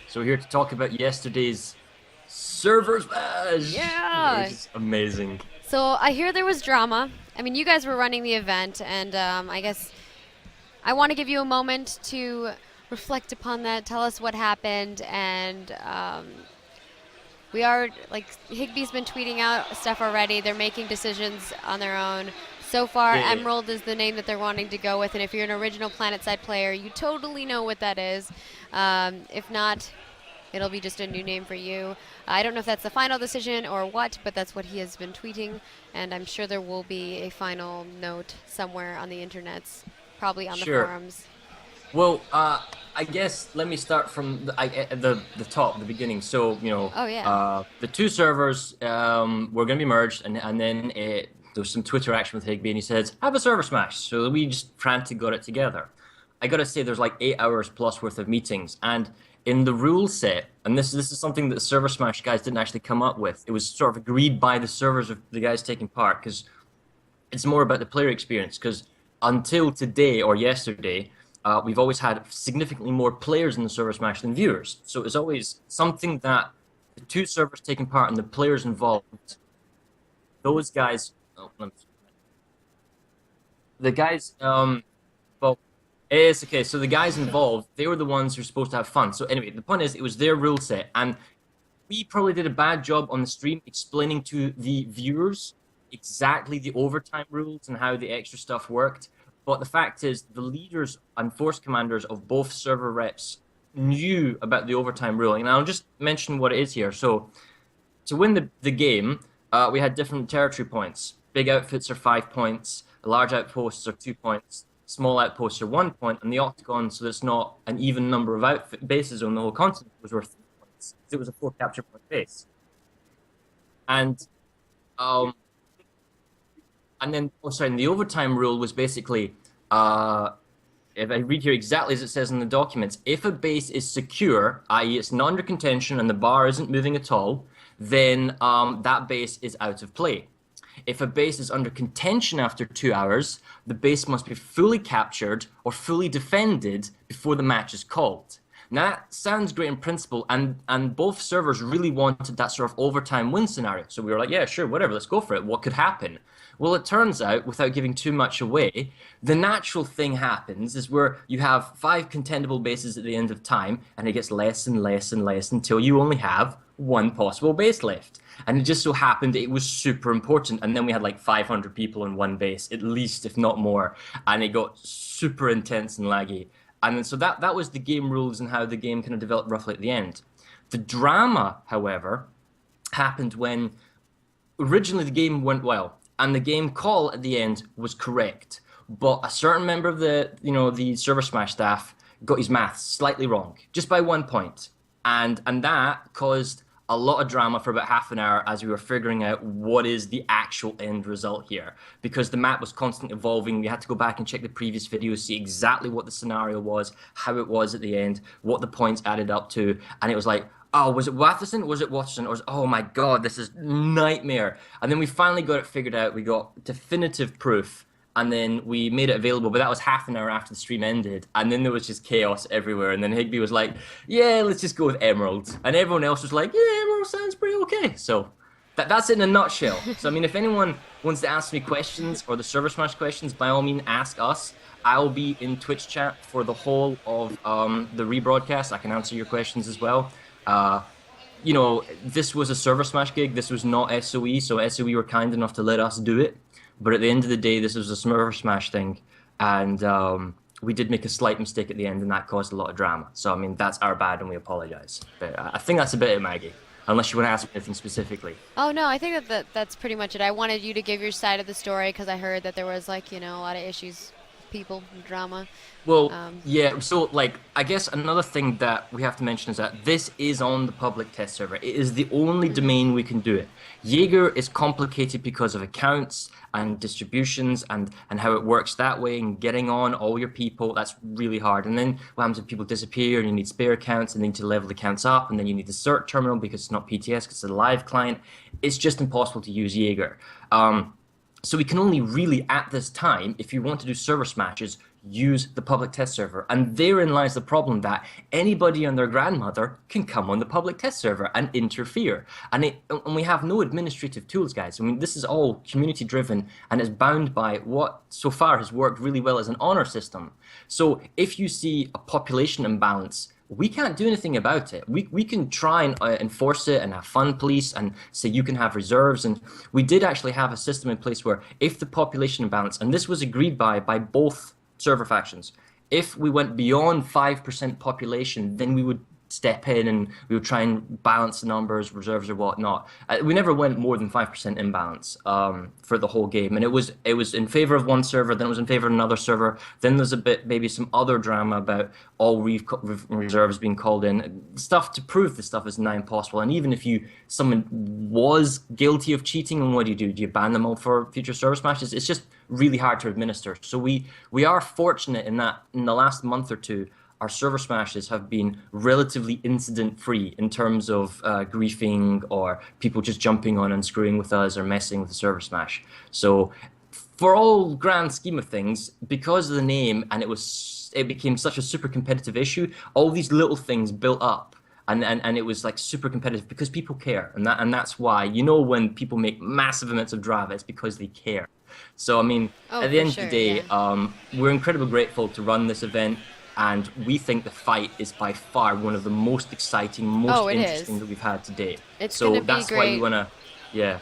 So we're here to talk about yesterday's server smash, which Yeah. is amazing. So I hear there was drama. I mean, you guys were running the event, and I guess I want to give you a moment to reflect upon that. Tell us what happened, and we are like Higby's been tweeting out stuff already. They're making decisions on their own. So far, Yeah, yeah, Emerald is the name that they're wanting to go with, and if you're an original PlanetSide player, you totally know what that is. If not, it'll be just a new name for you. I don't know if that's the final decision or what, but that's what he has been tweeting, and I'm sure there will be a final note somewhere on the internets, probably on the sure. forums. Well, I guess let me start from the top, the beginning. So, Oh yeah. the two servers were going to be merged, and then there was some Twitter action with Higby, and he says, "Have a server smash." So we just frantically got it together. I gotta say, there's like 8 hours plus worth of meetings, and in the rule set, and this is something that the server smash guys didn't actually come up with. It was sort of agreed by the servers of the guys taking part, because it's more about the player experience. Because until today or yesterday, we've always had significantly more players in the server smash than viewers. So it's always something that the two servers taking part and the players involved, those guys, oh, the guys, well, it's okay. So the guys involved, they were the ones who were supposed to have fun. So anyway, the point is, it was their rule set, and we probably did a bad job on the stream explaining to the viewers exactly the overtime rules and how the extra stuff worked. But the fact is, the leaders and force commanders of both server reps knew about the overtime ruling. And I'll just mention what it is here. So, to win the game, we had different territory points. Big outfits are 5 points, large outposts are 2 points, small outposts are 1 point, and the octagon, so there's not an even number of outfit bases on the whole continent, was worth 3 points. It was a 4 capture point base. And um, and then, oh, sorry, and the overtime rule was basically, if I read here exactly as it says in the documents, if a base is secure, i.e., it's not under contention and the bar isn't moving at all, then that base is out of play. If a base is under contention after 2 hours, the base must be fully captured or fully defended before the match is called. Now that sounds great in principle, and both servers really wanted that sort of overtime win scenario. So we were like, yeah, sure, whatever, let's go for it. What could happen? Well, it turns out, without giving too much away, the natural thing happens is where you have 5 contendable bases at the end of time, and it gets less and less and less until you only have one possible base left. And it just so happened it was super important. And then we had like 500 people in one base, at least, if not more. And it got super intense and laggy. And then, so that was the game rules and how the game kind of developed roughly at the end. The drama, however, happened when originally the game went well and the game call at the end was correct, but a certain member of the server smash staff got his maths slightly wrong, just by 1 point, and that caused a lot of drama for about half an hour as we were figuring out what is the actual end result here, because the map was constantly evolving. We had to go back and check the previous videos, see exactly what the scenario was, how it was at the end, what the points added up to, and it was like, oh, was it Watterson? Was it Watterson? Or was, oh my God, this is nightmare. And then we finally got it figured out. We got definitive proof, and then we made it available. But that was half an hour after the stream ended, and then there was just chaos everywhere. And then Higby was like, "Yeah, let's just go with Emerald," and everyone else was like, "Yeah, Emerald sounds pretty okay." So that's it in a nutshell. So I mean, if anyone wants to ask me questions or the server smash questions, by all means, ask us. I'll be in Twitch chat for the whole of the rebroadcast. I can answer your questions as well. Uh, this was a server smash gig. This was not SOE, so SOE were kind enough to let us do it. But at the end of the day, this was a server smash thing, and we did make a slight mistake at the end, and that caused a lot of drama. So I mean, that's our bad, and we apologize. But I think that's a bit of Maggie, unless you want to ask me anything specifically. Oh no, I think that's pretty much it. I wanted you to give your side of the story because I heard that there was like a lot of issues, people, drama. Well, Um, yeah, so like I guess another thing that we have to mention is that this is on the public test server. It is the only mhm. domain we can do it. Jaeger is complicated because of accounts and distributions and how it works that way and getting on all your people. That's really hard. And then what happens if people disappear and you need spare accounts and then you need to level the accounts up and then you need the cert terminal because it's not PTS because it's a live client. It's just impossible to use Jaeger. So we can only really, at this time, if you want to do server smashes, use the public test server. And therein lies the problem that anybody and their grandmother can come on the public test server and interfere. And we have no administrative tools, guys. I mean, this is all community driven and is bound by what so far has worked really well as an honor system. So if you see a population imbalance, we can't do anything about it. We can try and enforce it and have fun police and say you can have reserves. And we did actually have a system in place where if the population imbalance, and this was agreed by both server factions, if we went beyond 5% population, then we would step in and we would try and balance the numbers, reserves or whatnot. We never went more than 5% imbalance for the whole game, and it was in favor of one server, then it was in favor of another server. Then there's a bit maybe some other drama about all reserves being called in, stuff to prove this stuff is now impossible. And even if someone was guilty of cheating, and what do you do? Do you ban them all for future server smashes? It's just really hard to administer. So we are fortunate in that in the last month or two, our server smashes have been relatively incident-free in terms of griefing or people just jumping on and screwing with us or messing with the server smash. So for all grand scheme of things, because of the name and it became such a super competitive issue, all these little things built up. And it was like super competitive because people care, and that's why, you know, when people make massive amounts of drama, it's because they care. So I mean, at the end of the day, we're incredibly grateful to run this event, and we think the fight is by far one of the most exciting, most interesting that we've had to date. It's so gonna be that's why we great. wanna, yeah.